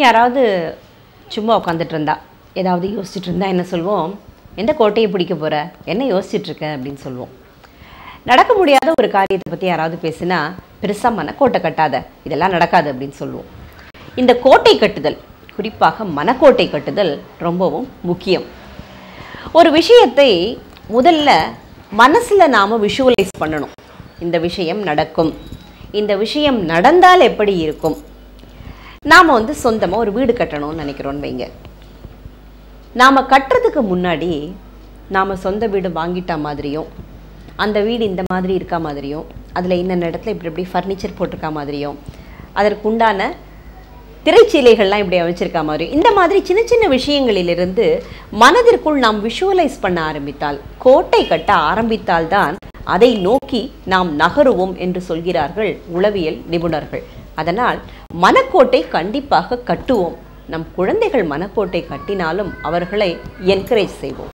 யாராவது சும்மா உட்காந்துட்டு இருந்தா, ஏதாவது யோசிச்சுட்டு இருந்தா என்ன சொல்வோம்? எந்த கோட்டையை பிடிக்க போகிற, என்ன யோசிச்சுட்டு இருக்க அப்படின்னு சொல்லுவோம். நடக்க முடியாத ஒரு காரியத்தை பற்றி யாராவது பேசினா, பெருசாக மனக்கோட்டை கட்டாத, இதெல்லாம் நடக்காது அப்படின்னு சொல்லுவோம். இந்த கோட்டை கட்டுதல், குறிப்பாக மனக்கோட்டை கட்டுதல் ரொம்பவும் முக்கியம். ஒரு விஷயத்தை முதல்ல மனசில் நாம் விஷுவலைஸ் பண்ணணும். இந்த விஷயம் நடக்கும், இந்த விஷயம் நடந்தால் எப்படி இருக்கும். நாம் சொந்தமாக ஒரு வீடு கட்டணும்னு நினைக்கிறோன்னு வைங்க. நாம் கட்டுறதுக்கு முன்னாடி நாம் சொந்த வீடு வாங்கிட்ட மாதிரியும், அந்த வீடு இந்த மாதிரி இருக்கா மாதிரியும், அதில் இன்னென்ன இடத்துல இப்படி இப்படி ஃபர்னிச்சர் போட்டிருக்கா மாதிரியும், அதற்குண்டான திரைச்சீலைகள்லாம் இப்படி அமைச்சிருக்கா மாதிரியும், இந்த மாதிரி சின்ன சின்ன விஷயங்களிலிருந்து மனதிற்குள் நாம் விஷுவலைஸ் பண்ண ஆரம்பித்தால், கோட்டை கட்ட ஆரம்பித்தால்தான் அதை நோக்கி நாம் நகருவோம் என்று சொல்கிறார்கள் உளவியல் நிபுணர்கள். அதனால் மனக்கோட்டை கண்டிப்பாக கட்டுவோம். நம் குழந்தைகள் மனக்கோட்டை கட்டினாலும் அவர்களை என்கரேஜ் செய்வோம்.